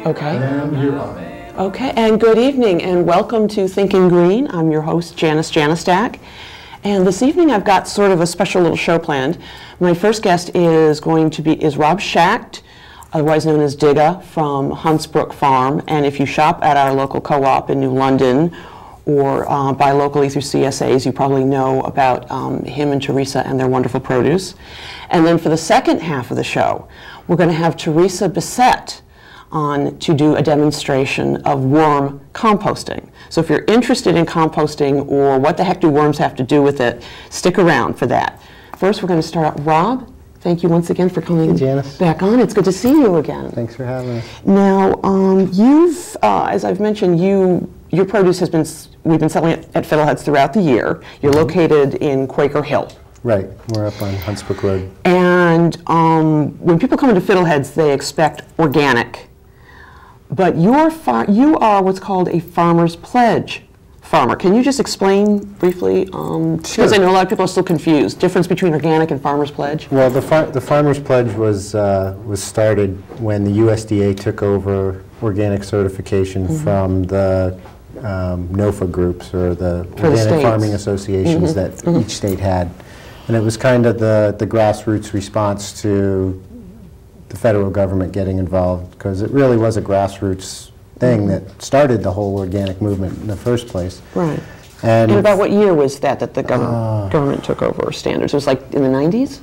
Okay. And you're up. Okay, and good evening, and welcome to Thinking Green. I'm your host, Janice Janostak. And this evening I've got sort of a special little show planned. My first guest is Rob Schacht, otherwise known as Digga, from Huntsbrook Farm. And if you shop at our local co-op in New London or buy locally through CSAs, you probably know about him and Teresa and their wonderful produce. And then for the second half of the show, we're going to have Teresa Bessette on to do a demonstration of worm composting. So if you're interested in composting or what the heck do worms have to do with it, stick around for that. First, we're going to start out. Rob, thank you once again for coming back on. It's good to see you again. Thanks for having us. Now, you've, as I've mentioned, your produce we've been selling it at Fiddleheads throughout the year. You're located in Quaker Hill. Right, we're up on Huntsbrook Road. And when people come into Fiddleheads, they expect organic. But you are what's called a Farmer's Pledge farmer. Can you just explain briefly? Because Sure. I know a lot of people are still confused. Difference between organic and Farmer's Pledge? Well, the Farmer's Pledge was started when the USDA took over organic certification from the NOFA groups, or the Organic Farming Associations that each state had. And it was kind of the grassroots response to the federal government getting involved, because it really was a grassroots thing that started the whole organic movement in the first place. Right. And about what year was that the government took over standards? It was like in the 90s?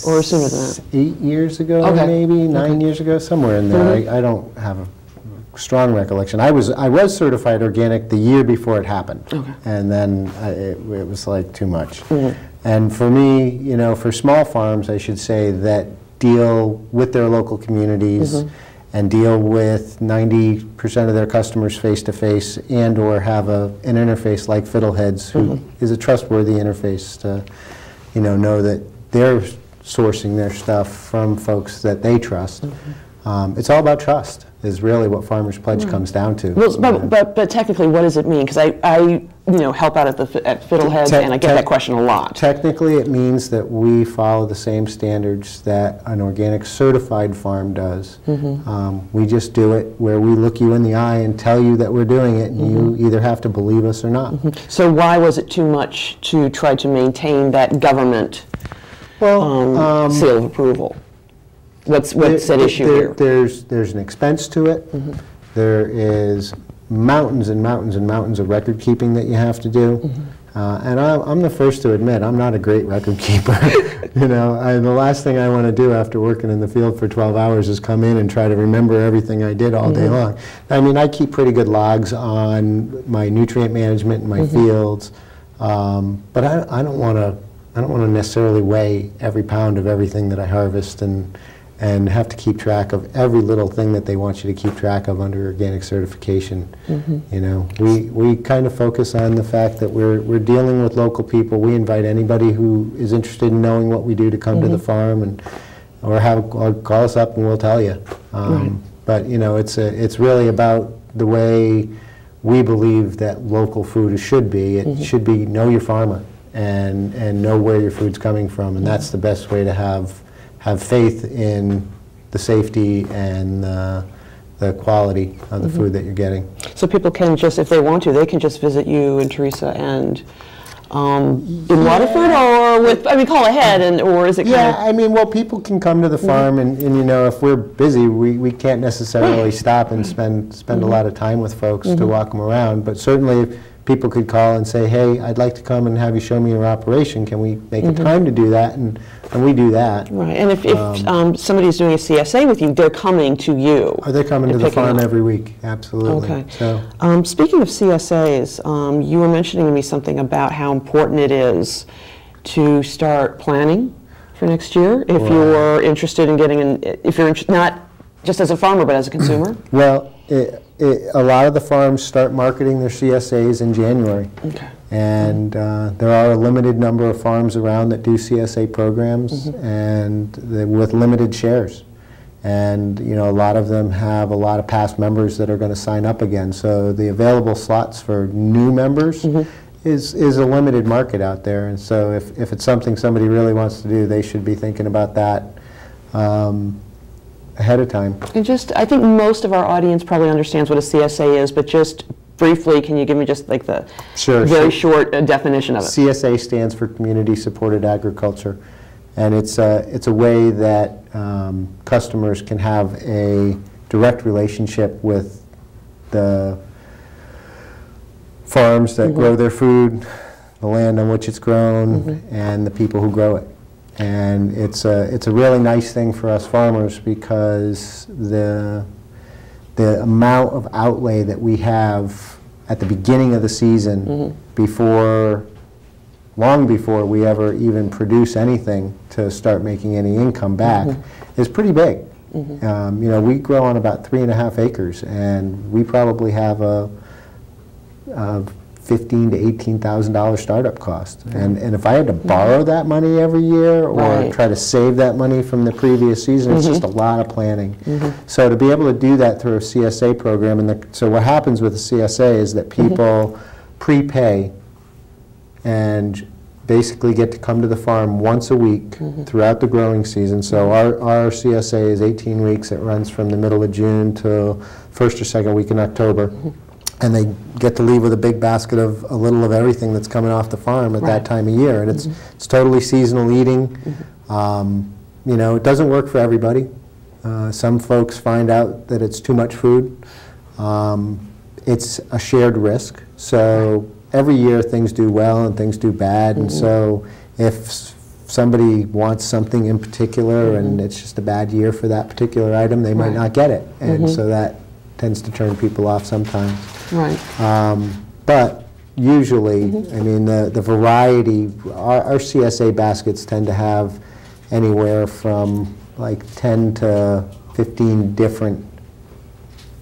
Or sooner than that? 8 years ago, maybe 9 years ago, somewhere in there. I don't have a strong recollection. I was certified organic the year before it happened, and then it was like too much. And for me, you know, for small farms, I should say, that deal with their local communities and deal with 90% of their customers face-to-face, and or have an interface like Fiddleheads, who is a trustworthy interface to, you know that they're sourcing their stuff from folks that they trust. It's all about trust, is really what Farmer's Pledge comes down to. Well, but technically, what does it mean? Because I help out at Fiddleheads, and I get that question a lot. Technically, it means that we follow the same standards that an organic certified farm does. We just do it where we look you in the eye and tell you that we're doing it, and you either have to believe us or not. So why was it too much to try to maintain that government seal of approval? What's at issue here? There's an expense to it. There is mountains and mountains and mountains of record keeping that you have to do. And I'm the first to admit I'm not a great record keeper. You know, the last thing I want to do after working in the field for 12 hours is come in and try to remember everything I did all day long. I mean, I keep pretty good logs on my nutrient management in my fields, but I don't want to necessarily weigh every pound of everything that I harvest and have to keep track of every little thing that they want you to keep track of under organic certification. You know, we kind of focus on the fact that we're dealing with local people. We invite anybody who is interested in knowing what we do to come to the farm, or call us up and we'll tell you. But you know, it's really about the way we believe that local food should be. It should be know your farmer and know where your food's coming from, and that's the best way to have faith in the safety and the quality of the food that you're getting. So people can just, if they want to, they can just visit you and Teresa and in Waterford, or call ahead, or is it kind of... I mean, well, people can come to the farm, and you know, if we're busy, we can't necessarily stop and spend a lot of time with folks to walk them around, but certainly people could call and say, hey, I'd like to come and have you show me your operation. Can we make a time to do that? And we do that. Right. And if somebody's doing a CSA with you, they're coming to you. They're coming to the farm every week. Absolutely. Okay. So, speaking of CSAs, you were mentioning to me something about how important it is to start planning for next year if you're interested in getting if you're not just as a farmer but as a consumer. Well, a lot of the farms start marketing their CSAs in January. And there are a limited number of farms around that do CSA programs, and with limited shares. And you know, a lot of them have a lot of past members that are going to sign up again. So the available slots for new members is a limited market out there. And so if it's something somebody really wants to do, they should be thinking about that. ahead of time. And just, I think most of our audience probably understands what a CSA is, but just briefly, can you give me just like the very short definition of it? CSA stands for Community Supported Agriculture, and it's a way that customers can have a direct relationship with the farms that grow their food, the land on which it's grown, and the people who grow it. And it's a really nice thing for us farmers, because the amount of outlay that we have at the beginning of the season, long before we ever even produce anything to start making any income back, is pretty big. You know, we grow on about 3.5 acres, and we probably have a $15,000 to $18,000 startup cost. And if I had to borrow that money every year, or try to save that money from the previous season, it's just a lot of planning. So to be able to do that through a CSA program, and so what happens with the CSA is that people prepay and basically get to come to the farm once a week throughout the growing season. So our CSA is 18 weeks. It runs from the middle of June to first or second week in October. And they get to leave with a big basket of a little of everything that's coming off the farm at that time of year. And it's totally seasonal eating. You know, it doesn't work for everybody. Some folks find out that it's too much food. It's a shared risk. So every year things do well and things do bad. And so if somebody wants something in particular and it's just a bad year for that particular item, they might not get it. And so that tends to turn people off sometimes. But usually, I mean, the variety, our CSA baskets tend to have anywhere from like 10 to 15 different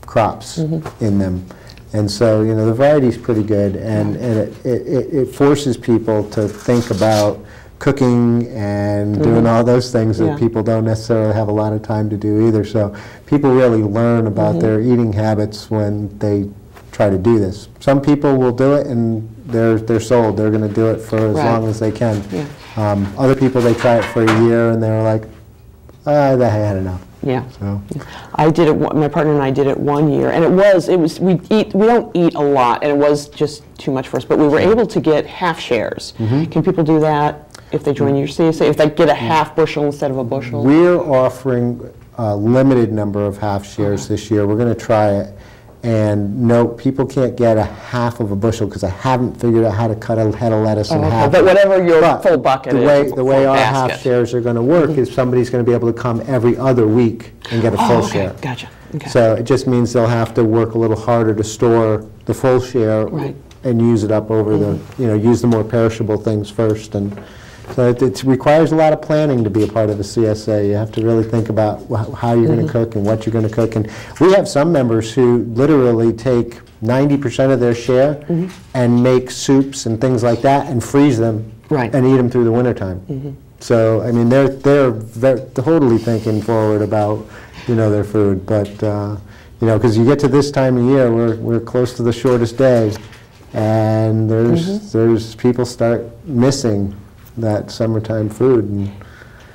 crops in them. And so, you know, the variety is pretty good, and it forces people to think about cooking and doing all those things that people don't necessarily have a lot of time to do either. So people really learn about their eating habits when they try to do this. Some people will do it and they're sold. They're going to do it for as long as they can. Other people, they try it for a year and they're like, I had enough. So. I did it. My partner and I did it 1 year, and it was. We don't eat a lot, and it was just too much for us. But we were able to get half shares. Can people do that if they join your CSA? If they get a half bushel instead of a bushel? We're offering a limited number of half shares this year. We're going to try it. And no, people can't get a half of a bushel because I haven't figured out how to cut a head of lettuce in half. But whatever your full bucket is, the way our half shares are going to work is somebody's going to be able to come every other week and get a full share. Gotcha. So it just means they'll have to work a little harder to store the full share and use it up over the, use the more perishable things first. And so it requires a lot of planning to be a part of a CSA. You have to really think about how you're going to cook and what you're going to cook. And we have some members who literally take 90% of their share and make soups and things like that and freeze them and eat them through the wintertime. So, I mean, they're totally thinking forward about, their food. But, because you get to this time of year, we're close to the shortest day, and there's people start missing that summertime food. And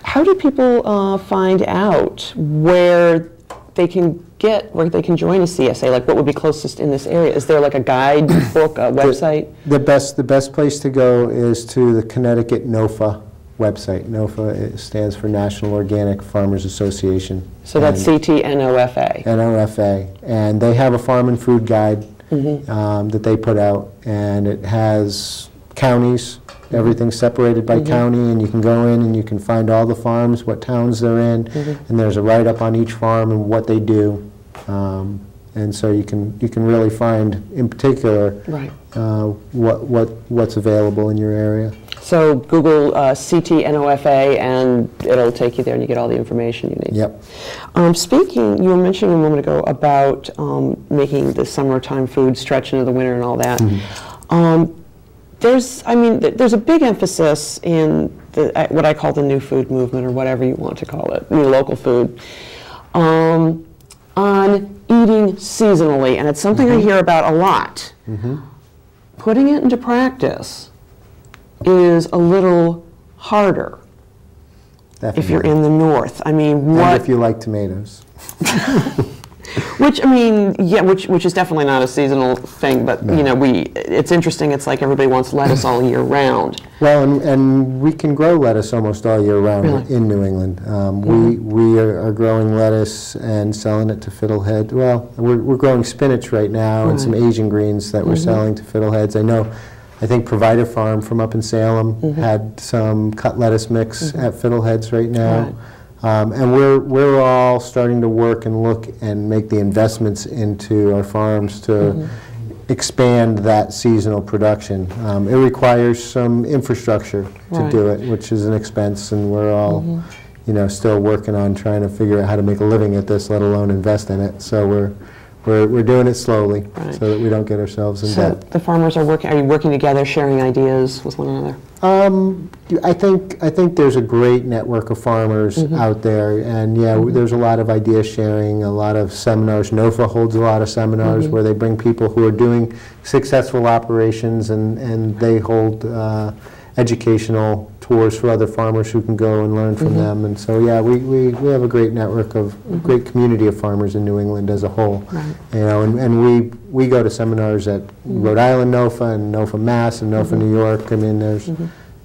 how do people find out where they can join a CSA? Like, what would be closest in this area? Is there like a guide book, a website? The best place to go is to the Connecticut NOFA website. NOFA stands for National Organic Farmers Association. So that's CTNOFA. NOFA, and they have a farm and food guide that they put out, and it has counties. Everything's separated by county, and you can go in and you can find all the farms, what towns they're in, and there's a write-up on each farm and what they do. And so you can really find, in particular, what's available in your area. So Google CTNOFA, and it'll take you there, and you get all the information you need. Speaking, you were mentioning a moment ago about making the summertime food stretch into the winter and all that. There's a big emphasis in what I call the new food movement, or whatever you want to call it, new local food, on eating seasonally, and it's something I hear about a lot. Putting it into practice is a little harder. if you're in the north. I mean, And what... if you like tomatoes. Which, I mean, yeah, which is definitely not a seasonal thing, but, No. you know, it's interesting, it's like everybody wants lettuce all year round. Well, and we can grow lettuce almost all year round Really? in New England. We are growing lettuce and selling it to fiddlehead. Well, we're growing spinach right now and some Asian greens that we're selling to fiddleheads. I think Provider Farm from up in Salem had some cut lettuce mix at fiddleheads right now. Right. And we're all starting to work and look and make the investments into our farms to expand that seasonal production. It requires some infrastructure to do it, which is an expense, and we're all, you know, still working on trying to figure out how to make a living at this, let alone invest in it. So we're doing it slowly so that we don't get ourselves in debt. So the farmers are you working together, sharing ideas with one another? I think there's a great network of farmers out there, and there's a lot of idea sharing, a lot of seminars. NOFA holds a lot of seminars where they bring people who are doing successful operations, and they hold educational tours for other farmers who can go and learn from them. And so we have a great network of great community of farmers in New England as a whole. Right. You know, and we go to seminars at Rhode Island NOFA and NOFA Mass and NOFA New York. I mean,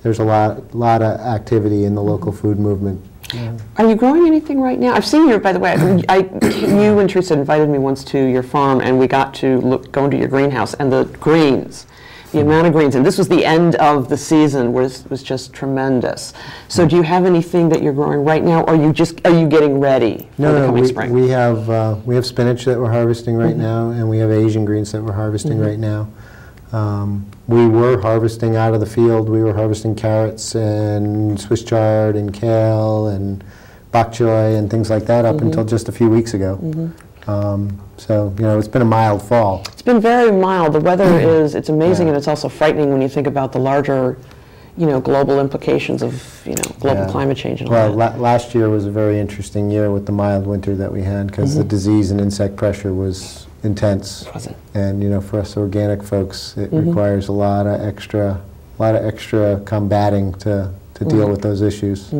there's a lot of activity in the local food movement. Yeah. Are you growing anything right now? I've seen you, by the way, you and Teresa invited me once to your farm, and we got to go into your greenhouse, and the greens, the amount of greens, and this was the end of the season, was just tremendous. So do you have anything that you're growing right now, or are you getting ready for the coming spring? We have spinach that we're harvesting right now, and we have Asian greens that we're harvesting right now. We were harvesting out of the field. We were harvesting carrots and Swiss chard and kale and bok choy and things like that up until just a few weeks ago. So, you know, it's been a mild fall. It's been very mild. The weather it's amazing, and it's also frightening when you think about the larger, you know, global implications of, you know, global climate change and all that. Last year was a very interesting year with the mild winter that we had, because the disease and insect pressure was intense. Was it? And, you know, for us organic folks, it requires a lot of extra combating to deal with those issues.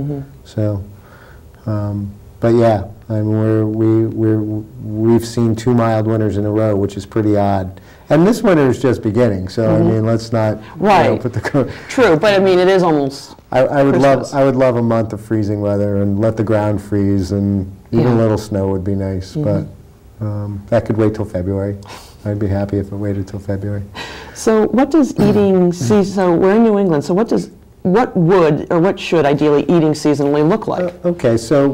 So, but yeah, I mean, we've seen 2 mild winters in a row, which is pretty odd. And this winter is just beginning, so I mean, let's not you know, put the True, but I mean, it is almost I would love a month of freezing weather and let the ground freeze, and even a little snow would be nice, but that could wait till February. I'd be happy if it waited till February. So what does eating season, so we're in New England, so what should ideally eating seasonally look like? Okay, so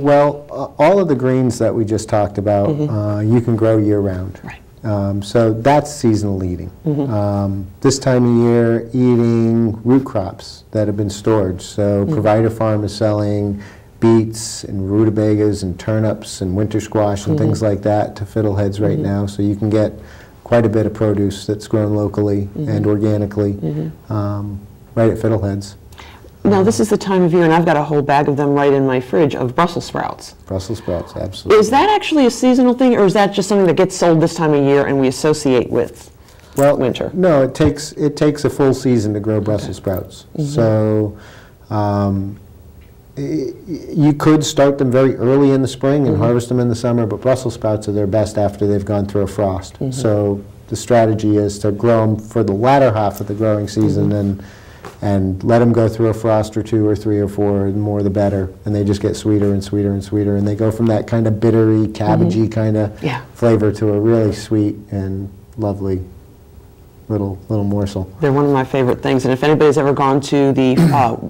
all of the greens that we just talked about, you can grow year round. Right. So that's seasonal eating. This time of year, eating root crops that have been stored. So Provider Farm is selling beets and rutabagas and turnips and winter squash and things like that to fiddleheads right now. So you can get quite a bit of produce that's grown locally and organically right at fiddleheads. Now this is the time of year, and I've got a whole bag of them right in my fridge, of Brussels sprouts. Brussels sprouts, absolutely. Is that actually a seasonal thing, or is that just something that gets sold this time of year and we associate with winter? No, it takes a full season to grow Brussels sprouts. So you could start them very early in the spring and harvest them in the summer, but Brussels sprouts are their best after they've gone through a frost. So the strategy is to grow them for the latter half of the growing season and let them go through a frost or 2 or 3 or 4, the more the better, and they just get sweeter and sweeter and sweeter, and they go from that kind of bittery, cabbagey kind of flavor to a really sweet and lovely little morsel. They're one of my favorite things, and if anybody's ever gone to the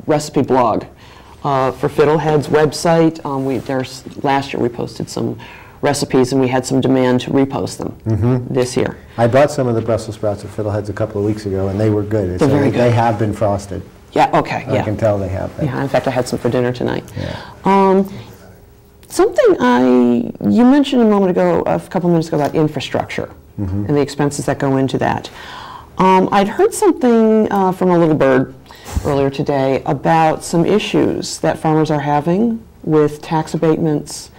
recipe blog for Fiddlehead's website, last year we posted some recipes, and we had some demand to repost them this year. I bought some of the Brussels sprouts at Fiddleheads a couple of weeks ago, and they were good. They're very good. They have been frosted. Yeah, okay, I can tell they have been. Yeah, in fact, I had some for dinner tonight. Yeah. Something you mentioned a couple minutes ago about infrastructure and the expenses that go into that. I'd heard something from a little bird earlier today about some issues that farmers are having with tax abatements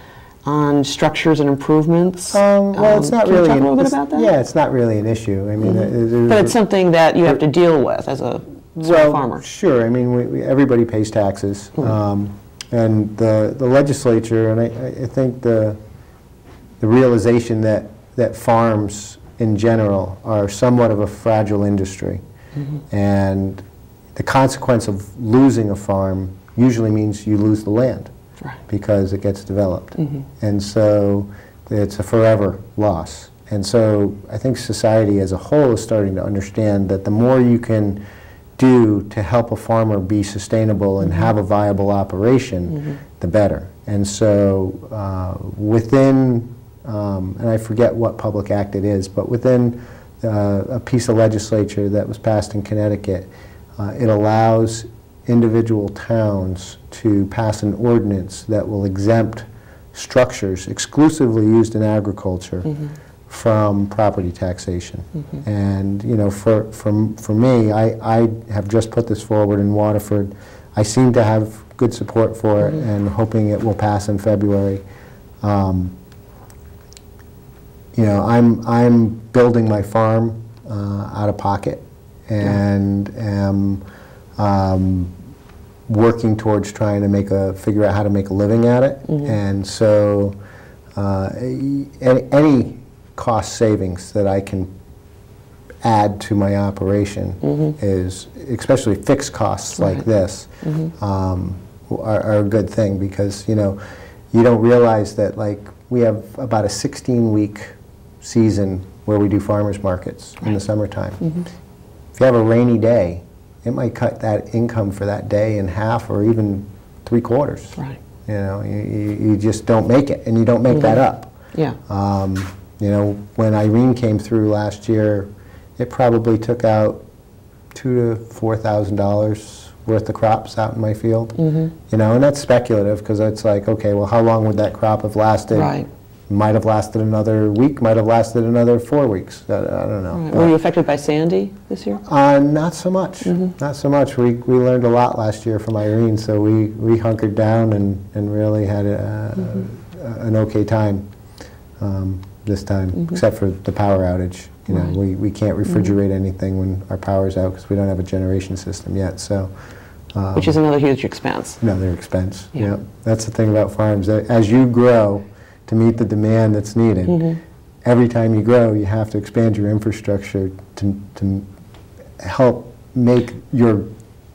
on structures and improvements. Well, it's not really. Can you talk a little bit about that? Yeah, it's not really an issue. I mean, but it's something that you have to deal with as a farmer. Sure. I mean, everybody pays taxes, And the legislature, and I think the realization that farms in general are somewhat of a fragile industry. And the consequence of losing a farm usually means you lose the land, right, because it gets developed. And so it's a forever loss. And so I think society as a whole is starting to understand that the more you can do to help a farmer be sustainable and have a viable operation, the better. And so within, and I forget what public act it is, but within a piece of legislature that was passed in Connecticut, it allows individual towns to pass an ordinance that will exempt structures exclusively used in agriculture from property taxation. And you know, for me, I have just put this forward in Waterford. I seem to have good support for it, and hoping it will pass in February. You know, I'm building my farm out of pocket, and am working towards trying to figure out how to make a living at it. And so any cost savings that I can add to my operation is, especially fixed costs like this, are a good thing, because you know, you don't realize that like we have about a 16-week season where we do farmers markets in the summertime. If you have a rainy day, it might cut that income for that day in half or even 3/4. Right. You know, you just don't make it, and you don't make that up. Yeah. You know, when Irene came through last year, it probably took out $2,000 to $4,000 worth of crops out in my field. You know, and that's speculative, because it's like, okay, well, how long would that crop have lasted? Right. Might have lasted another week, might have lasted another 4 weeks. I don't know. Right. Were you affected by Sandy this year? Not so much. Not so much. We learned a lot last year from Irene, so we hunkered down and really had an okay time this time, except for the power outage. You know, we can't refrigerate anything when our power's out, because we don't have a generation system yet. So, which is another huge expense. Another expense. Yeah. That's the thing about farms. As you grow to meet the demand that's needed, every time you grow, you have to expand your infrastructure to help make your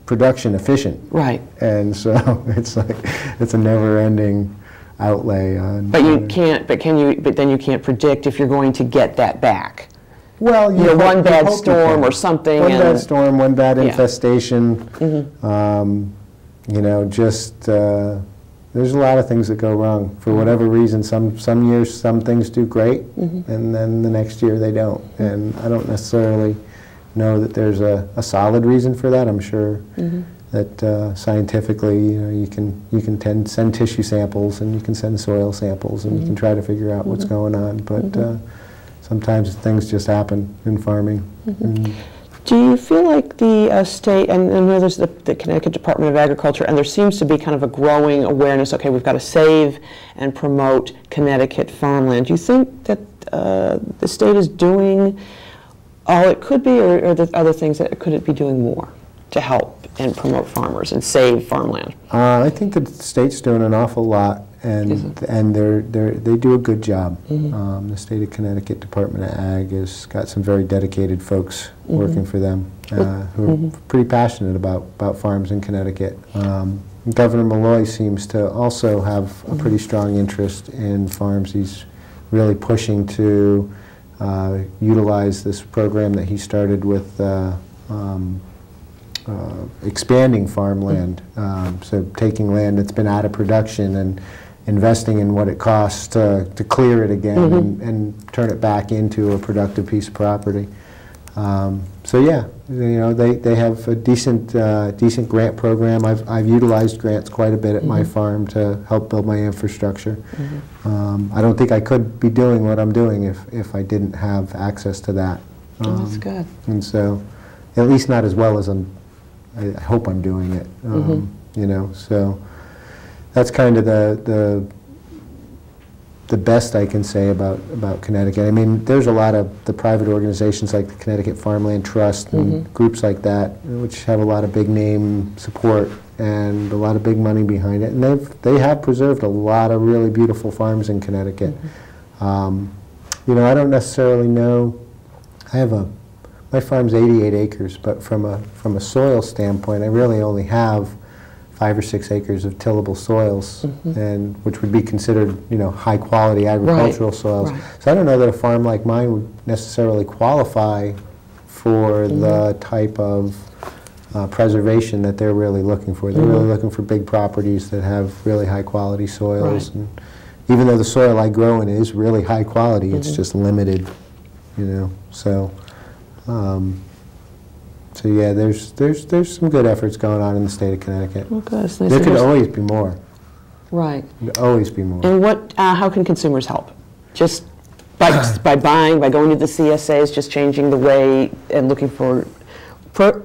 production efficient. Right. And so it's like, it's a never-ending outlay on. But you can't. But then you can't predict if you're going to get that back. Well, you know, one bad storm or something. One bad storm, one bad infestation. You know, just there's a lot of things that go wrong for whatever reason. Some years, some things do great, and then the next year they don't. And I don't necessarily know that there's a solid reason for that. I'm sure that scientifically, you know, you can send tissue samples, and you can send soil samples, and you can try to figure out what's going on. But sometimes things just happen in farming. Do you feel like the state, and I know there's the Connecticut Department of Agriculture, and there seems to be kind of a growing awareness, okay, we've got to save and promote Connecticut farmland. Do you think that the state is doing all it could be, or are there other things that could it be doing more to help and promote farmers and save farmland? I think the state's doing an awful lot, and they do a good job. The state of Connecticut Department of Ag has got some very dedicated folks working for them who are pretty passionate about farms in Connecticut. Governor Malloy seems to also have a pretty strong interest in farms. He's really pushing to utilize this program that he started with expanding farmland, so taking land that's been out of production and investing in what it costs to clear it again and turn it back into a productive piece of property. So yeah, you know, they have a decent grant program. I've utilized grants quite a bit at my farm to help build my infrastructure. I don't think I could be doing what I'm doing if I didn't have access to that. That's good. And so, at least not as well as I hope I'm doing it. You know, so that's kind of the best I can say about Connecticut. I mean, there's a lot of the private organizations like the Connecticut Farmland Trust and groups like that, which have a lot of big name support and a lot of big money behind it. And they have preserved a lot of really beautiful farms in Connecticut. You know, I don't necessarily know. My farm's 88 acres, but from a soil standpoint, I really only have 5 or 6 acres of tillable soils, and which would be considered, you know, high quality agricultural soils. Right. So I don't know that a farm like mine would necessarily qualify for the type of preservation that they're really looking for. They're really looking for big properties that have really high quality soils. Right. And even though the soil I grow in is really high quality, it's just limited, you know. So. So yeah, there's some good efforts going on in the state of Connecticut. Well, good. Nice. There could always be more. Right. There could always be more. And how can consumers help? Just by buying, by going to the CSAs, just changing the way and looking for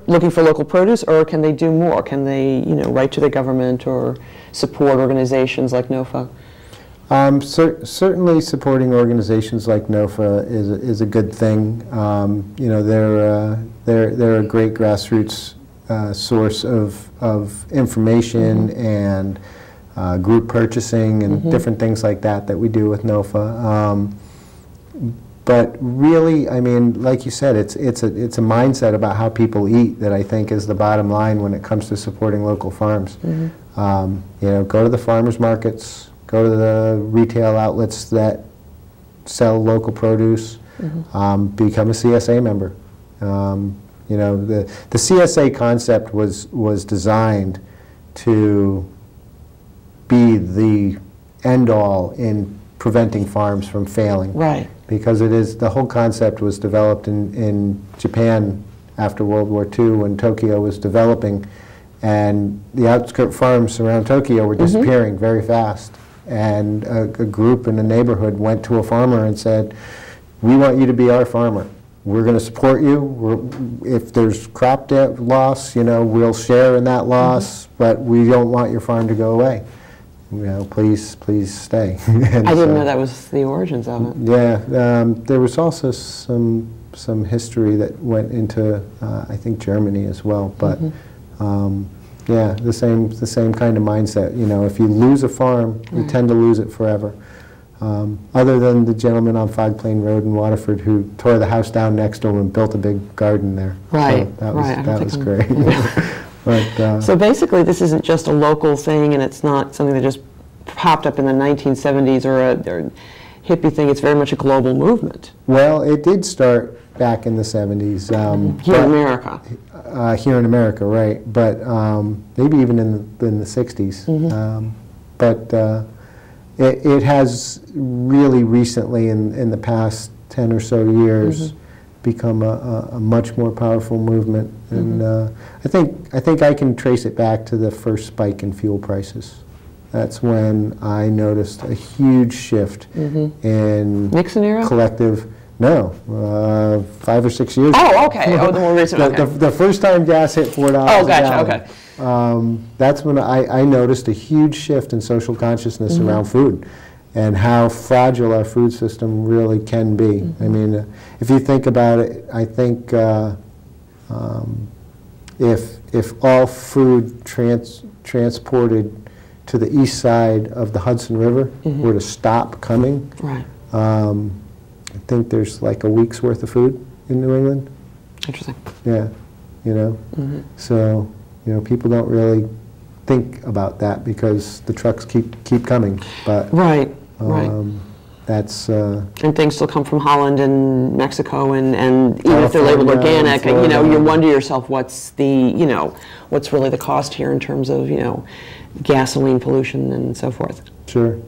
local produce, or can they do more? Can they, you know, write to the government or support organizations like NOFA? Certainly supporting organizations like NOFA is a good thing. You know, they're a great grassroots source of information and group purchasing and different things like that we do with NOFA. But really, I mean, like you said, it's a mindset about how people eat that I think is the bottom line when it comes to supporting local farms. You know, go to the farmers markets. Go to the retail outlets that sell local produce, become a CSA member. You know, the CSA concept was designed to be the end-all in preventing farms from failing. Right. Because the whole concept was developed in Japan after World War II when Tokyo was developing, and the outskirt farms around Tokyo were disappearing very fast. And a group in the neighborhood went to a farmer and said, we want you to be our farmer. We're going to support you. If there's crop loss, you know, we'll share in that loss, but we don't want your farm to go away. You know, please stay. I didn't know that was the origins of it. Yeah, there was also some history that went into, I think, Germany as well, but yeah, the same kind of mindset. You know, if you lose a farm, you tend to lose it forever. Other than the gentleman on Fog Plain Road in Waterford who tore the house down next to him and built a big garden there. Right, so that was great. But, so basically, this isn't just a local thing, and it's not something that just popped up in the 1970s or a hippie thing. It's very much a global movement. Well, it did start back in the 70s. Here in America. Here in America, right. But maybe even in the 60s. But it has really recently, in the past 10 or so years, become a much more powerful movement. And I think I can trace it back to the first spike in fuel prices. That's when I noticed a huge shift in Nixon era? Collective. No, 5 or 6 years ago. Oh, okay. Oh, the more recent. Okay. The first time gas hit $4 oh, gotcha. Okay. That's when I noticed a huge shift in social consciousness around food and how fragile our food system really can be. I mean, if you think about it, I think if all food transported to the east side of the Hudson River were to stop coming, right. I think there's like a week's worth of food in New England. Interesting. Yeah, you know. So, you know, people don't really think about that because the trucks keep coming. But right. That's and things still come from Holland and Mexico, and even if they're labeled organic, you know, you wonder yourself what's what's really the cost here in terms of, you know, gasoline pollution and so forth. Sure.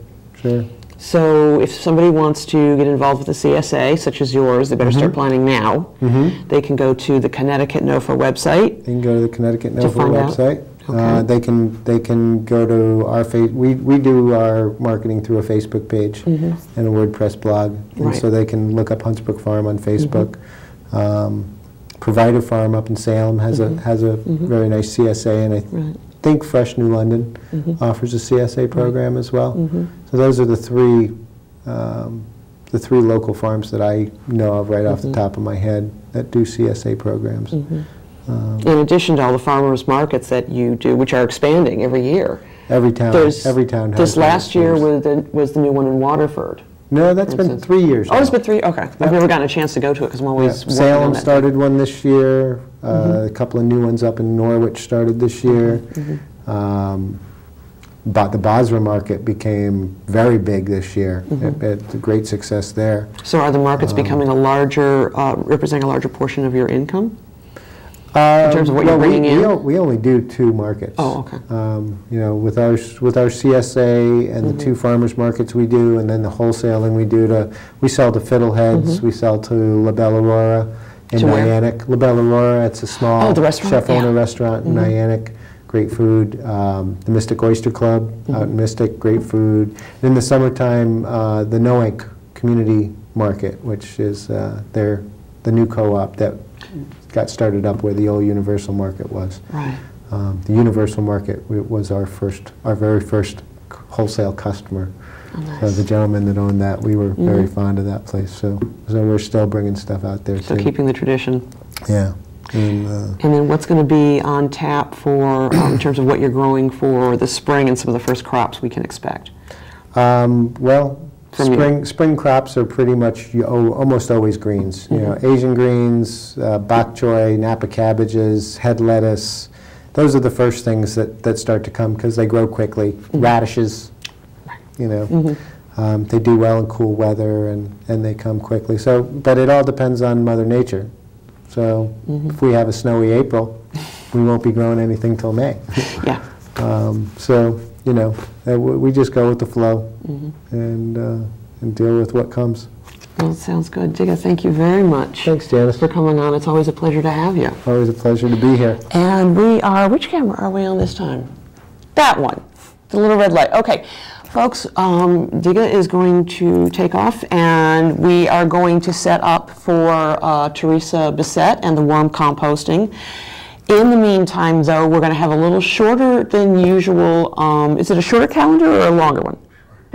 So if somebody wants to get involved with the CSA, such as yours, they better start planning now. They can go to the Connecticut NOFA website. They can go to the Connecticut NOFA website. Okay. They can go to our we do our marketing through a Facebook page and a WordPress blog, and so they can look up Huntsbrook Farm on Facebook. Provider Farm up in Salem has a very nice CSA, and I think Fresh New London offers a CSA program as well. So those are the three the 3 local farms that I know of right off the top of my head that do CSA programs. In addition to all the farmers markets that you do, which are expanding every year. Every town has This last year farmers. was the new one in Waterford. No, that's been 3 years Oh, now. it's been 3? Okay. I've never gotten a chance to go to it because I'm always working on Salem that started one this year. A couple of new ones up in Norwich started this year. But the Basra market became very big this year. It had great success there. So are the markets becoming a larger, representing a larger portion of your income? In terms of what you're bringing in? We only do 2 markets. Oh, okay. You know, with our CSA and the 2 farmers markets we do, and then the wholesaling we do we sell to Fiddleheads, we sell to La Bella Aurora in Niantic. La Bella Aurora, it's a small chef-owner restaurant in Niantic. Great food. The Mystic Oyster Club out in Mystic, great food. And in the summertime, the Noank Community Market, which is the new co-op that got started up where the old Universal Market was. Right. The Universal Market was our very first wholesale customer. Oh, nice. So the gentleman that owned that, we were very fond of that place. So we're still bringing stuff out there So too. keeping the tradition. Yeah. And then what's going to be on tap for, in terms of what you're growing for the spring and some of the first crops we can expect? Well, spring crops are pretty much almost always greens. You know, Asian greens, bok choy, Napa cabbages, head lettuce. Those are the first things that start to come because they grow quickly. Radishes, you know. They do well in cool weather and they come quickly. So, but it all depends on Mother Nature. So if we have a snowy April, we won't be growing anything till May. Yeah. So, you know, we just go with the flow and deal with what comes. Well, it sounds good. Digga, thank you very much. Thanks, Janice. For coming on. It's always a pleasure to have you. Always a pleasure to be here. And we are, which camera are we on this time? That one, the little red light. Okay. Folks, Digga is going to take off, and we are going to set up for Teresa Bessette and the worm composting. In the meantime, though, we're going to have a little shorter than usual. Is it a shorter calendar or a longer one?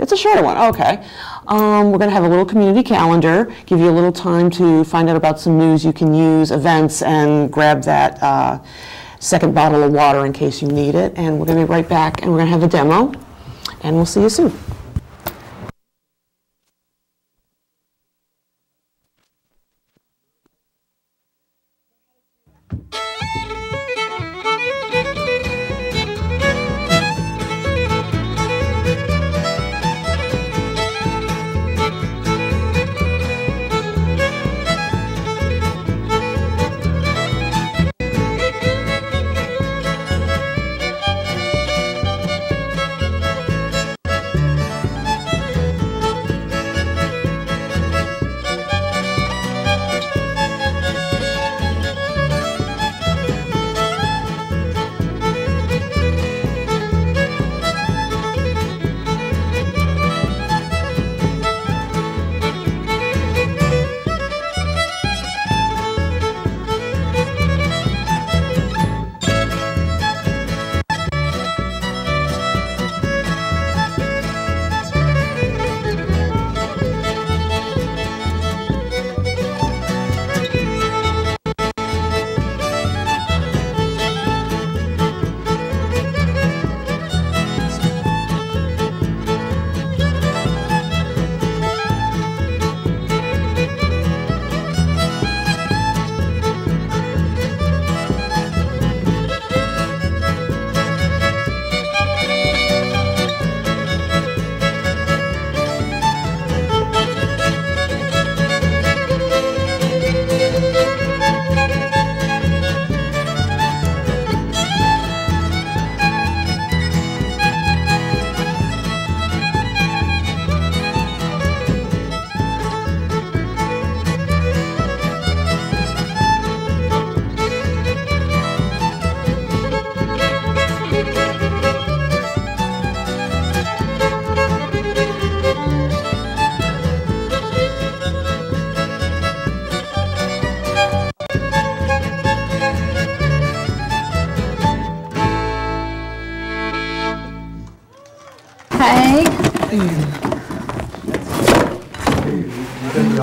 It's a shorter one. Okay. We're going to have a little community calendar, give you a little time to find out about some news you can use, events, and grab that second bottle of water in case you need it. And we're going to be right back, and we're going to have a demo. And we'll see you soon.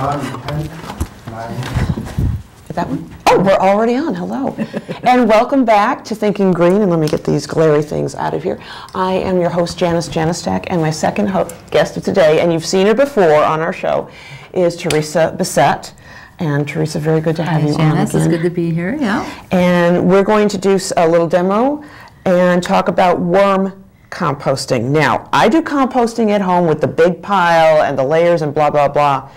on 10, 9. Is that one? Oh, we're already on. Hello. And welcome back to Thinking Green. And let me get these glary things out of here. I am your host, Janice Janostak, and my second guest of today, and you've seen her before on our show, is Teresa Bessette. And Teresa, very good to have you on again. Janice, it's good to be here, yeah. And we're going to do a little demo and talk about worm composting. Now, I do composting at home with the big pile and the layers and blah, blah, blah.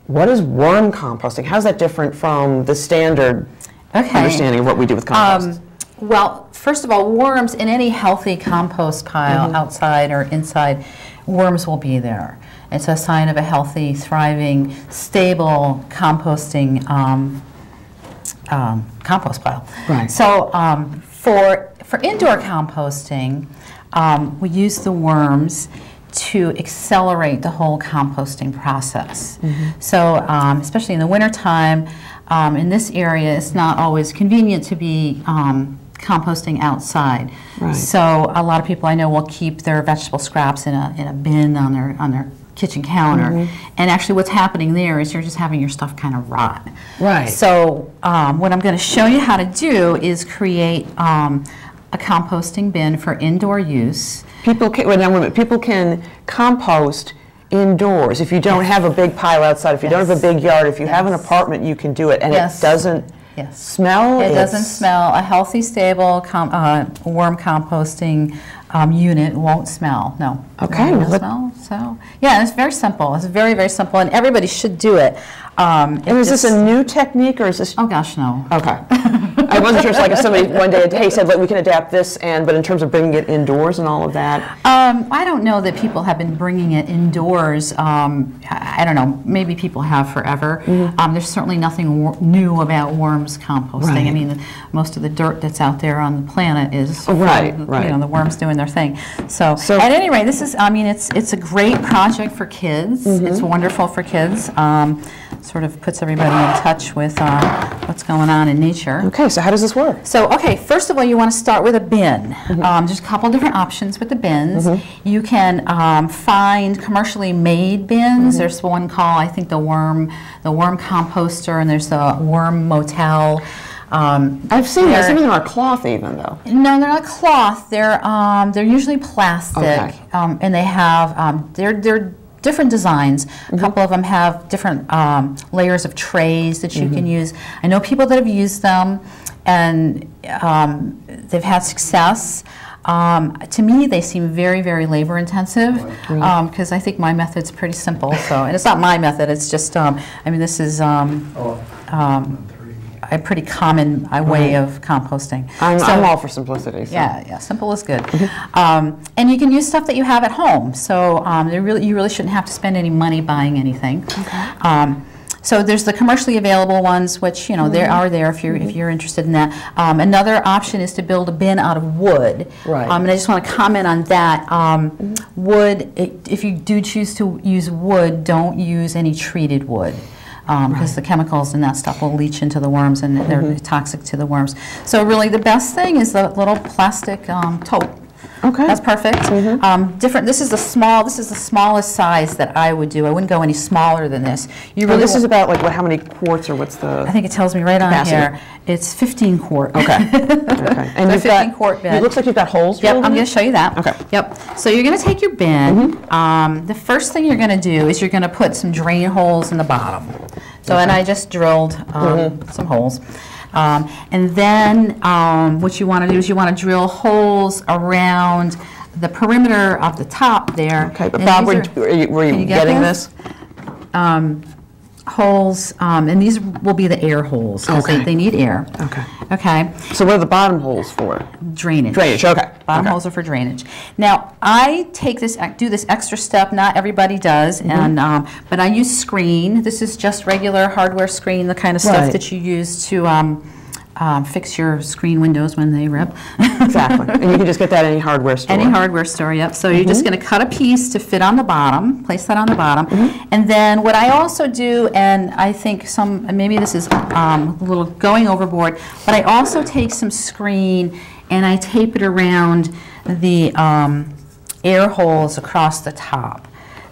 What is worm composting? How's that different from the standard understanding of what we do with compost? Well, first of all, worms in any healthy compost pile, outside or inside, worms will be there. It's a sign of a healthy, thriving, stable composting compost pile. Right. So for indoor composting, we use the worms to accelerate the whole composting process. So especially in the wintertime, in this area, it's not always convenient to be composting outside. Right. So a lot of people I know will keep their vegetable scraps in a bin on their kitchen counter. And actually what's happening there is you're just having your stuff kind of rot. Right. So what I'm going to show you how to do is create a composting bin for indoor use. People can compost indoors. If you don't have a big pile outside, if you don't have a big yard, if you have an apartment, you can do it. And it doesn't smell? It doesn't smell. A healthy, stable worm composting unit won't smell. No. Okay. No smell. So yeah, it's very simple. It's very, very simple, and everybody should do it. And is this a new technique, or is this? Oh gosh, no. Okay. I wasn't sure. It's like if somebody one day, hey, said, "Look, we can adapt this," but in terms of bringing it indoors and all of that. I don't know that people have been bringing it indoors. I don't know. Maybe people have forever. There's certainly nothing new about worms composting. Right. I mean, most of the dirt that's out there on the planet is right. You know, the worms doing their thing. So at any rate, this is. I mean, it's a great project for kids. It's wonderful for kids. Sort of puts everybody in touch with what's going on in nature. Okay, so how does this work? So, okay, first of all, you want to start with a bin. There's a couple different options with the bins. You can find commercially made bins. There's one called, I think, the worm composter, and there's the worm motel. I've seen that. Some of them are cloth, even though. No, they're not cloth. They're usually plastic, and they have they're different designs. A couple of them have different layers of trays that you can use. I know people that have used them, and they've had success. To me, they seem very, very labor intensive, because I think my method's pretty simple. So, and it's not my method. It's just, I mean, this is a pretty common way of composting. I'm all for simplicity. So. Yeah, simple is good. And you can use stuff that you have at home. So you really shouldn't have to spend any money buying anything. So there's the commercially available ones, which they are there if you're interested in that. Another option is to build a bin out of wood. Right. And I just want to comment on that. Wood, if you do choose to use wood, don't use any treated wood. Because the chemicals and that stuff will leach into the worms, and they're toxic to the worms. So really the best thing is the little plastic tote. Okay. That's perfect. This is the smallest size that I would do. I wouldn't go any smaller than this. This is about like how many quarts, or what's the? I think it tells me right capacity on here. It's 15 quart. Okay. Okay. And you've 15 quart bin. It looks like you've got holes. Yep. I'm going to show you that. Okay. Yep. So you're going to take your bin. The first thing you're going to do is you're going to put some drain holes in the bottom. So and I just drilled some holes. And then what you want to do is you want to drill holes around the perimeter of the top there. Okay, but Bob, were you getting this? Holes, and these will be the air holes, because they need air. Okay. Okay. So what are the bottom holes for? Drainage. Drainage, okay. Bottom holes are for drainage. Now, I do this extra step, not everybody does, and but I use screen. This is just regular hardware screen, the kind of stuff that you use to fix your screen windows when they rip. Exactly. And you can just get that at any hardware store. Any hardware store, yep. So you're just going to cut a piece to fit on the bottom, place that on the bottom. And then what I also do, and I think maybe this is a little going overboard, but I also take some screen and I tape it around the air holes across the top.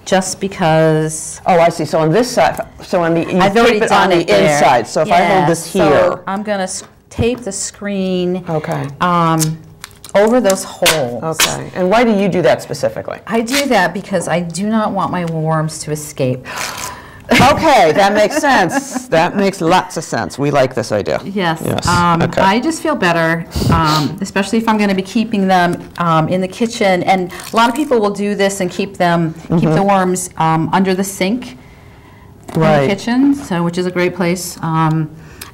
just because. Oh, I see. So on this side, so on the, you I've tape already it done on the it there. inside. So if I hold this here. So I'm going to tape the screen Okay. Over those holes. Okay. And why do you do that specifically? I do that because I do not want my worms to escape. Okay, that makes sense. That makes lots of sense. We like this idea. Yes. Okay. I just feel better, especially if I'm going to be keeping them in the kitchen. And a lot of people will do this and keep the worms under the sink in the kitchen, so which is a great place. I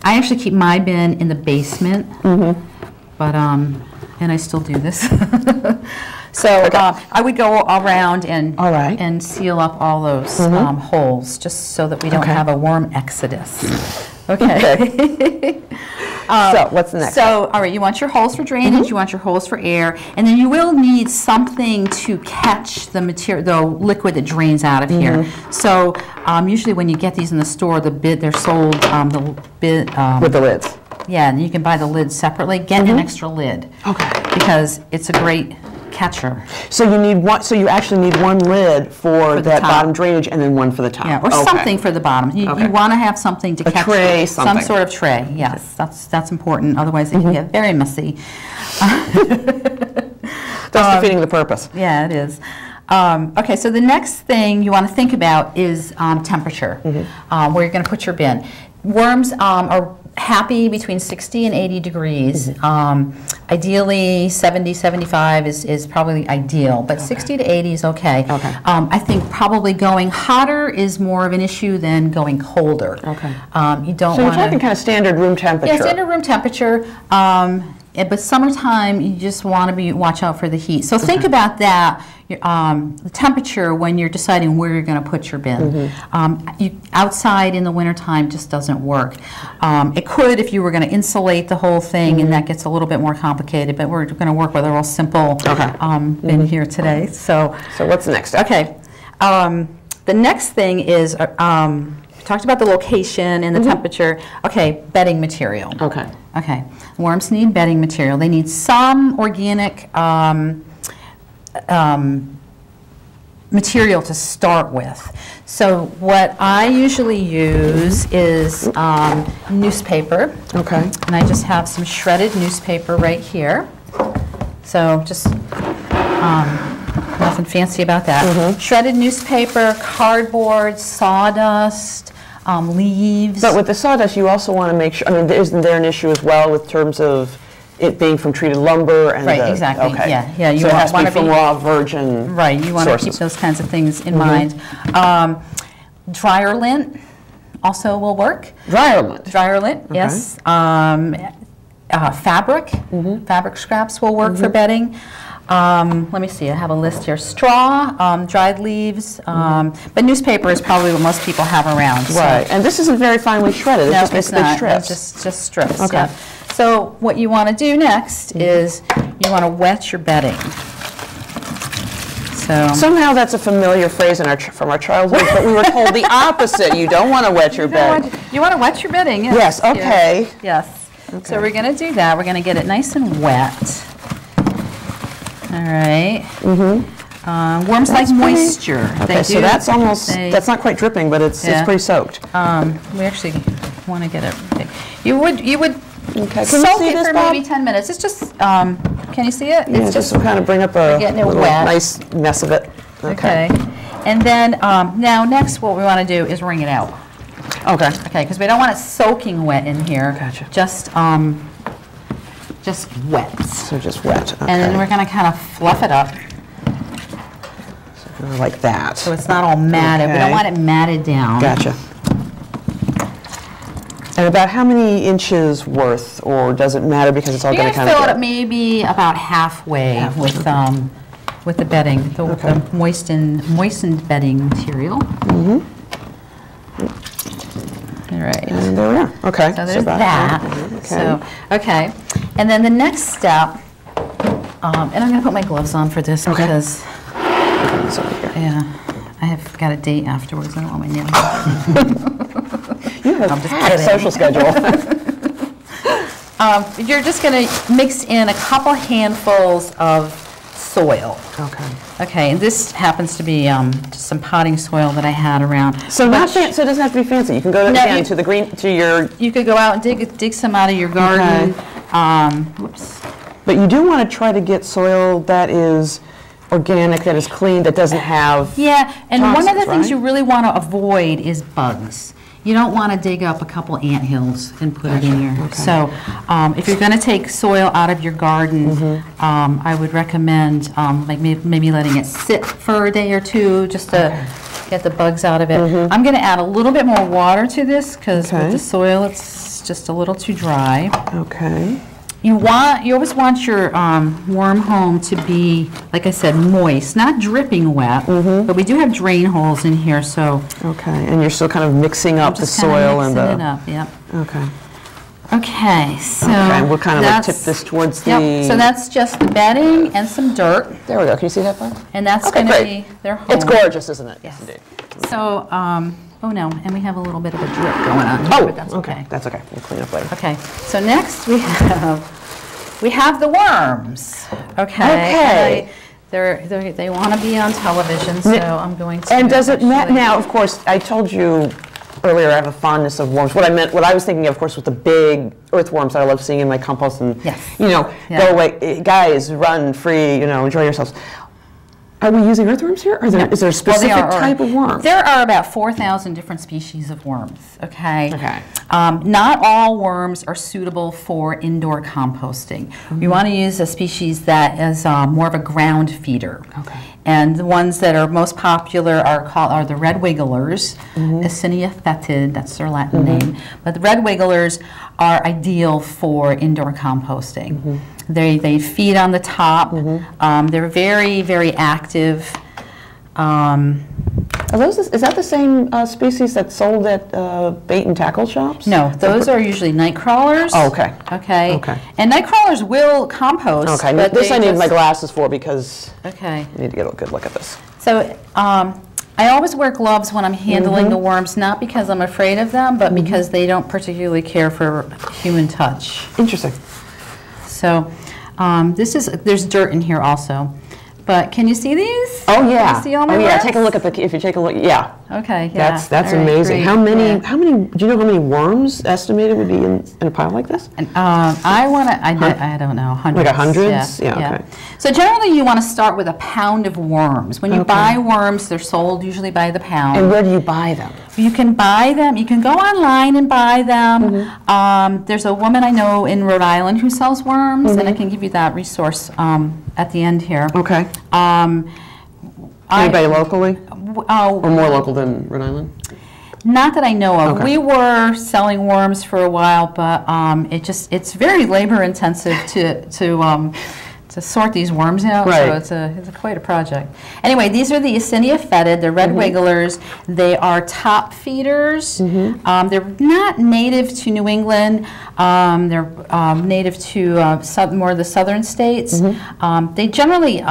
actually keep my bin in the basement, but and I still do this. So I would go around and seal up all those holes, just so that we don't have a worm exodus. Okay. So what's next? So, all right, you want your holes for drainage, you want your holes for air, and then you will need something to catch the material, the liquid that drains out of here. So, usually when you get these in the store, they're sold with the lids. Yeah, and you can buy the lid separately. Get an extra lid. Okay. Because it's a great catcher. So you need one. So you actually need one lid for that bottom drainage, and then one for the top. Yeah, or something for the bottom. You want to have something to catch. Tray, some sort of tray. Yes, that's important. Otherwise, it can get very messy. That's defeating the purpose. Yeah, it is. Okay, so the next thing you want to think about is temperature, where you're going to put your bin. Worms are happy between 60 and 80 degrees. Ideally, 70, 75 is probably ideal, but 60 to 80 is okay. I think probably going hotter is more of an issue than going colder. You don't. So you're talking kind of standard room temperature. Yeah, standard room temperature. But summertime, you just want to watch out for the heat. So think about that. The temperature when you're deciding where you're going to put your bin. Outside in the wintertime just doesn't work. It could if you were going to insulate the whole thing, and that gets a little bit more complicated, but we're going to work with a real simple bin here today. So what's next? Okay. The next thing is, we talked about the location and the temperature. Okay, bedding material. Okay. Worms need bedding material. They need some organic material to start with. So what I usually use is newspaper. And I just have some shredded newspaper right here. So just nothing fancy about that. Shredded newspaper, cardboard, sawdust, leaves. But with the sawdust, you also want to make sure, I mean, isn't there an issue as well with terms of it being from treated lumber? And exactly. Yeah. You so it has to be from raw, virgin Right, you want to keep those kinds of things in mind. Dryer lint also will work. Dryer lint? Dryer lint, yes. Fabric. Fabric scraps will work for bedding. Let me see, I have a list here. Straw, dried leaves, but newspaper is probably what most people have around. Right, and this isn't very finely shredded. It's just basically strips. It's just strips, yeah. So what you want to do next is you want to wet your bedding. So somehow that's a familiar phrase from our childhood, but we were told the opposite. You don't want to wet your bed. You want to wet your bedding, yes. Yes, okay. Yes. So we're going to do that. We're going to get it nice and wet. All right. Worms like moisture. Okay, so that's almost, that's not quite dripping, but it's pretty soaked. We actually want to get it. You would Okay. soak it for maybe 10 minutes. It's just, can you see it? Yeah, it's just kind of bring up a little nice mess of it. Okay. And then now next what we want to do is wring it out. Okay, because we don't want it soaking wet in here. Gotcha. Just wet. So just wet. Okay. And then we're going to kind of fluff it up. So like that. So it's not all matted. We don't want it matted down. Gotcha. And about how many inches worth, or does it matter because it's all going to kind of fill it up maybe about halfway with the bedding, the moistened bedding material. All right. And there we are. Okay. So there's that. Okay. So, okay. And then the next step, and I'm going to put my gloves on for this because, I have got a date afterwards. I don't want my nails. You have a packed social schedule. You're just going to mix in a couple handfuls of soil. Okay, and this happens to be just some potting soil that I had around. So so it doesn't have to be fancy. You can go to the green to your. You could go out and dig some out of your garden. Okay. Whoops. But you do want to try to get soil that is organic, that is clean, that doesn't have. Yeah, and toxins, one of the things right? you really want to avoid is bugs. You don't want to dig up a couple anthills and put it in here. Okay. So if you're going to take soil out of your garden, I would recommend like maybe letting it sit for a day or two just to get the bugs out of it. I'm going to add a little bit more water to this because with the soil it's just a little too dry. Okay. You always want your worm home to be, like I said, moist, not dripping wet, but we do have drain holes in here, so. Okay, and you're still kind of mixing up the soil and the. Mixing it up, yep. Okay. Okay, so. Okay, we'll kind of like tip this towards the. Yep, so that's just the bedding and some dirt. There we go. Can you see that, Bob? And that's going to be their home. It's gorgeous, isn't it? Yes. Indeed. So, oh no, and we have a little bit of a drip going on here, but that's okay. That's okay. We'll clean up later. Okay, so next we have the worms. Okay. They want to be on television, so I'm going to. And does it now? Of course, I told you earlier I have a fondness of worms. What I was thinking, of course, with the big earthworms that I love seeing in my compost, and go away, guys, run free, enjoy yourselves. Are we using earthworms here? Is there a specific type of worm? There are about 4,000 different species of worms, okay? Okay. Not all worms are suitable for indoor composting. We want to use a species that is more of a ground feeder. Okay. And the ones that are most popular are the red wigglers, Acinia fetid, that's their Latin name. But the red wigglers are ideal for indoor composting. They feed on the top. They're very, very active. Is that the same species that's sold at bait and tackle shops? No, those are usually night crawlers. Oh, okay. Okay. And night crawlers will compost. Okay. But this I need my glasses for because I need to get a good look at this. So I always wear gloves when I'm handling the worms, not because I'm afraid of them, but because they don't particularly care for human touch. Interesting. So there's dirt in here also. But can you see these? Oh yeah. Can you see all my worms? Take a look at if you take a look. Yeah. Okay. Yeah. That's amazing. Great. How many? Do you know how many worms estimated would be in a pile like this? And, I don't know. Hundreds. Like hundreds? Yeah. Okay. So generally, you want to start with a pound of worms. When you buy worms, they're sold usually by the pound. And where do you buy them? You can buy them. You can go online and buy them. There's a woman I know in Rhode Island who sells worms, and I can give you that resource at the end here. Okay. Anybody locally? Or more local than Rhode Island? Not that I know of. Okay. We were selling worms for a while, but it's very labor intensive to sort these worms out. Right. So it's quite a project. Anyway, these are the Acinia fetid. They're red wigglers. They are top feeders. They're not native to New England. They're native to more of the southern states. They generally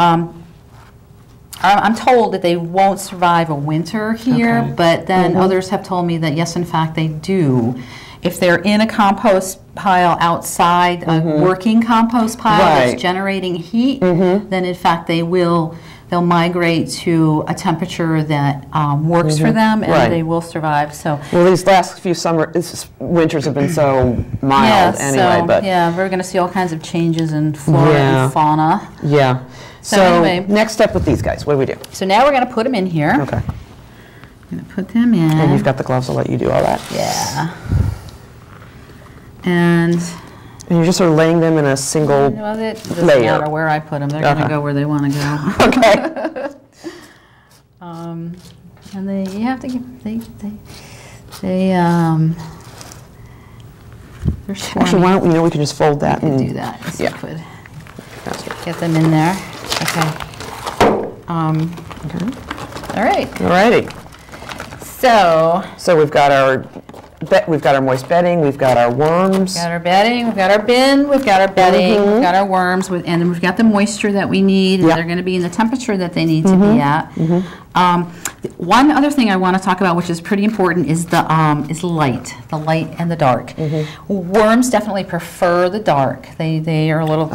I'm told that they won't survive a winter here, but then others have told me that yes, in fact, they do. If they're in a compost pile outside, a working compost pile that's generating heat, then in fact they'll migrate to a temperature that works for them, and they will survive. So well, these last few winters have been so mild anyway. But we're going to see all kinds of changes in flora and fauna. Yeah. So anyway, next step with these guys, what do we do? So now we're going to put them in here. Okay. I'm going to put them in. And you've got the gloves, I'll let you do all that. Yeah. And you're just sort of laying them in a single well, it doesn't layer. matter where I put them. They're going to go where they want to go. Okay. And you have to get, they're swarming. Actually, why don't we can just fold that and do that. Yes, yeah. Could. Get them in there. Okay. All right. Alrighty. So we've got our moist bedding, we've got our worms. We've got our bedding, we've got our bin, we've got our bedding, we've got our worms, and then we've got the moisture that we need, and they're going to be in the temperature that they need to be at. One other thing I want to talk about, which is pretty important, is the light and the dark. Worms definitely prefer the dark. They are a little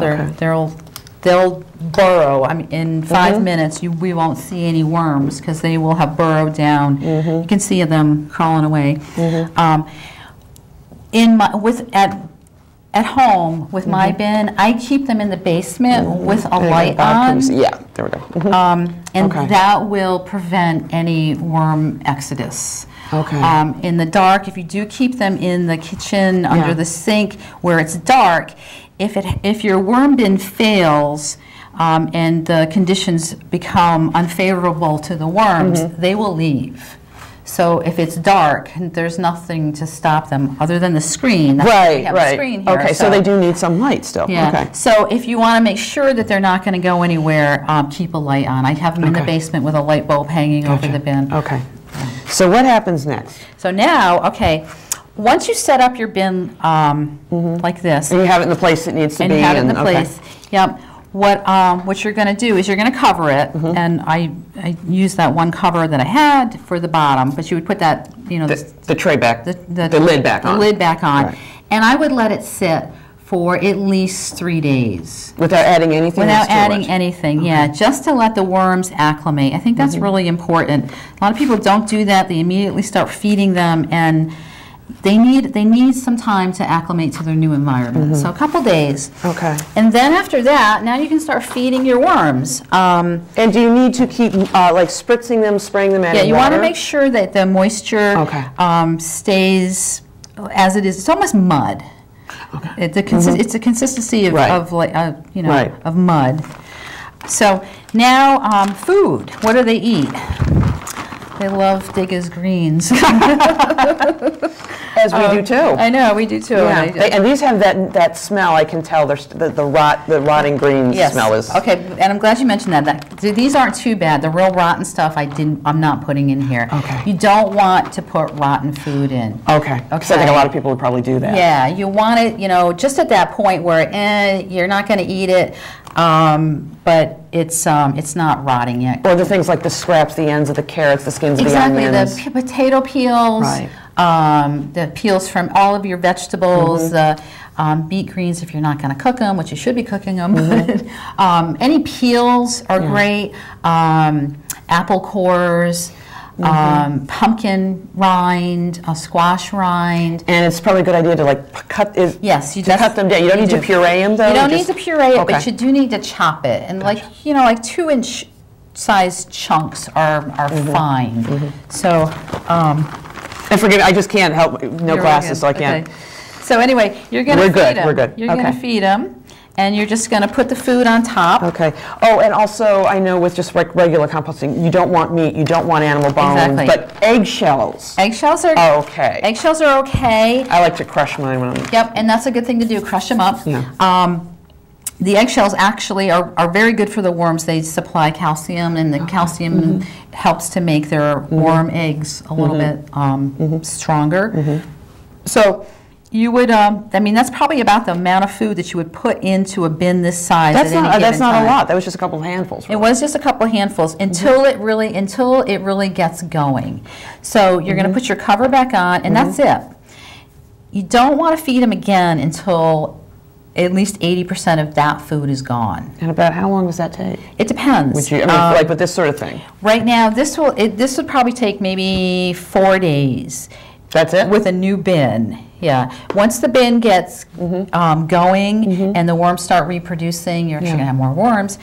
they'll burrow. I mean, in 5 minutes, we won't see any worms because they will have burrowed down. You can see them crawling away. At home with my bin, I keep them in the basement with a light on. Yeah, there we go. And that will prevent any worm exodus. Okay. In the dark, if you do keep them in the kitchen under the sink where it's dark, if your worm bin fails and the conditions become unfavorable to the worms, they will leave. So if it's dark, there's nothing to stop them other than the screen. That's why we have a screen here. Okay, so they do need some light still. Yeah. Okay. So if you want to make sure that they're not going to go anywhere, keep a light on. I have them in the basement with a light bulb hanging over the bin. Okay. So what happens next? So now, once you set up your bin like this, and you have it in the place it needs to be. And you have it in the place. Yep. What you're going to do is you're going to cover it, and I used that one cover that I had for the bottom, but you would put that, the tray back, the lid back on. The lid back on. Right. And I would let it sit for at least 3 days. Without adding anything Without adding anything, yeah, just to let the worms acclimate. I think that's really important. A lot of people don't do that. They immediately start feeding them, and they need some time to acclimate to their new environment. So a couple days. Okay. And then after that, now you can start feeding your worms. And do you need to keep like spritzing them, spraying them, adding Yeah, you water? want to make sure that the moisture stays as it is. It's almost mud. Okay. It's a consistency of like of mud. So now food. What do they eat? They love Digga's greens. As we do too. I know, we do too. Yeah. And these have that smell. I can tell. The rotting green smell is. Okay, and I'm glad you mentioned that. These aren't too bad. The real rotten stuff I'm not putting in here. Okay. You don't want to put rotten food in. Okay. Because I think a lot of people would probably do that. Yeah, you want it, just at that point where you're not going to eat it, but it's not rotting yet. Or the things like the scraps, the ends of the carrots, the skins of the onions. Exactly, the potato peels. Right. The peels from all of your vegetables, the beet greens if you're not going to cook them, which you should be cooking them. Any peels are great. Apple cores, pumpkin rind, squash rind. And it's probably a good idea to cut them down. You don't need to puree them though? You don't need to puree it, but you do need to chop it. And like 2-inch sized chunks are fine. So. And forgive me, I just can't help, no glasses, so I can't. Okay. So anyway, you're going to feed them. We're good. You're going to feed them, and you're just going to put the food on top. Okay. Oh, and also, I know with just regular composting, you don't want meat, you don't want animal bones, but eggshells. Eggshells are okay. Eggshells are okay. I like to crush mine when I'm. Yep, and that's a good thing to do. Crush them up. Yeah. The eggshells actually are very good for the worms. They supply calcium, and the calcium helps to make their worm eggs a little bit stronger. So you would, that's probably about the amount of food that you would put into a bin this size. That's not a lot. That was just a couple of handfuls. It was just a couple of handfuls until it really gets going. So you're going to put your cover back on, and that's it. You don't want to feed them again until at least 80% of that food is gone. And about how long does that take? It depends. Like with this sort of thing? Right now, this would probably take maybe 4 days. That's it? With a new bin, yeah. Once the bin gets going and the worms start reproducing, you're actually going to have more worms,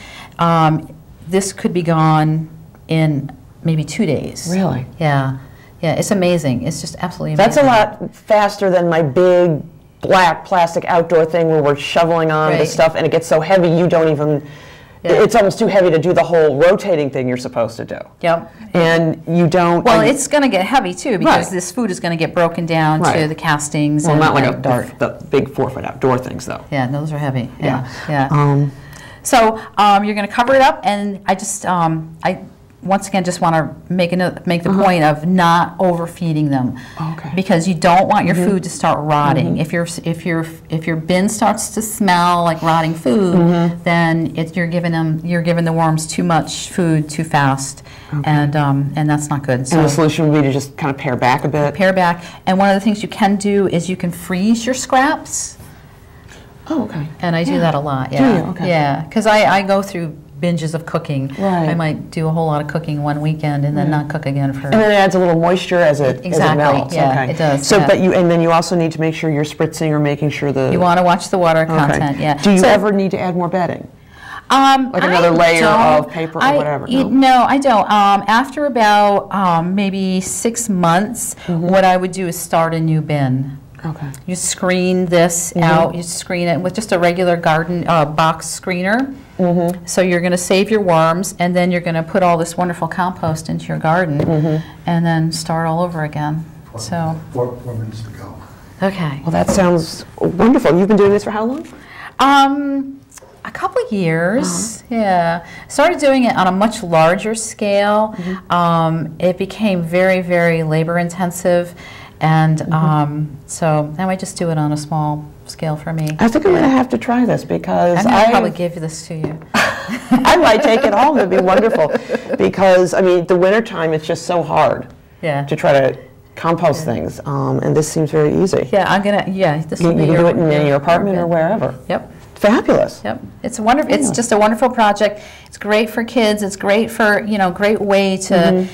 this could be gone in maybe 2 days. Really? Yeah. Yeah, it's amazing. It's just absolutely amazing. That's a lot faster than my big black plastic outdoor thing where we're shoveling on the stuff and it gets so heavy you don't even, it's almost too heavy to do the whole rotating thing you're supposed to do. Yep. And you don't. Well, it's going to get heavy too because this food is going to get broken down to the castings. Well, not like the big 4-foot outdoor things though. Yeah, those are heavy. Yeah. So you're going to cover it up, and I just, once again, just want to make the point of not overfeeding them, because you don't want your food to start rotting. If your bin starts to smell like rotting food, then you're giving the worms too much food too fast, and that's not good. So, and the solution would be to just kind of pare back a bit. Pare back, and one of the things you can do is you can freeze your scraps. Oh, okay. And I do that a lot, Do yeah. you? Okay. Yeah, because I go through binges of cooking. Right. I might do a whole lot of cooking one weekend and then not cook again for... And then it adds a little moisture as it melts. Yeah, okay. it does. So, yeah. and then you also need to make sure you're spritzing or making sure the... You want to watch the water content, yeah. Do you ever need to add more bedding? Like another layer of paper or whatever? No, I don't. After about maybe 6 months, what I would do is start a new bin. Okay. You screen this out, you screen it with just a regular garden box screener. So you're going to save your worms, and then you're going to put all this wonderful compost into your garden, and then start all over again. So 4 minutes to go. Okay. Well, that sounds wonderful. You've been doing this for how long? A couple of years, yeah. Started doing it on a much larger scale. It became very, very labor intensive, and so now I just do it on a small scale for me. I think I'm going to have to try this because I'm going to probably give this to you. I might take it home. It'd be wonderful because, I mean, the wintertime, it's just so hard to try to compost things, and this seems very easy. Yeah, I'm going to, this will be you can do it in your apartment or wherever. Yep. Fabulous. Yep, it's wonderful. It's just a wonderful project. It's great for kids. It's great for, great way to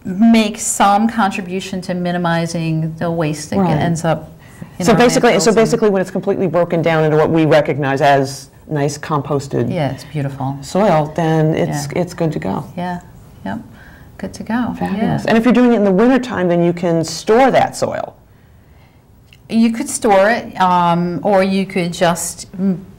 make some contribution to minimizing the waste that ends up in So our basically, when it's completely broken down into what we recognize as nice composted it's beautiful soil, then it's good to go. Yeah, yep, good to go. Fabulous. And if you're doing it in the wintertime, then you can store that soil. You could store it, or you could just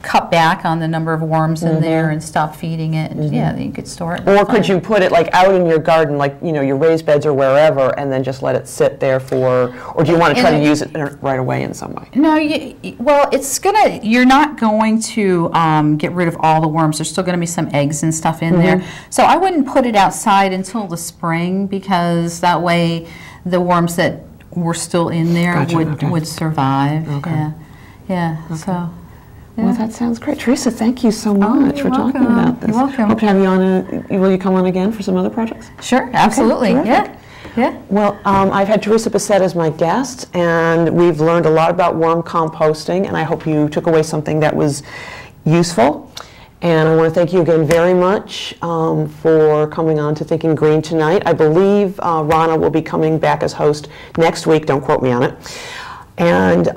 cut back on the number of worms in there and stop feeding it. And yeah, you could store it. Or could you put it like out in your garden, like your raised beds or wherever, and then just let it sit there for? Or do you want to try to use it right away in some way? No, well, you're not going to get rid of all the worms. There's still going to be some eggs and stuff in there. So I wouldn't put it outside until the spring, because that way the worms that were still in there would survive. Okay. Yeah. So. Yeah. Well, that sounds great. Teresa, thank you so much for talking about this. You're welcome. Hope to have you on. Will you come on again for some other projects? Sure, absolutely. Okay, yeah. Well, I've had Teresa Bessette as my guest, and we've learned a lot about worm composting, and I hope you took away something that was useful. And I want to thank you again very much for coming on to Thinking Green tonight. I believe Rana will be coming back as host next week. Don't quote me on it. And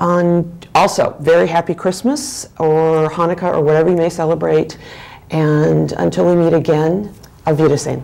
also, very happy Christmas or Hanukkah or whatever you may celebrate. And until we meet again, Auf Wiedersehen.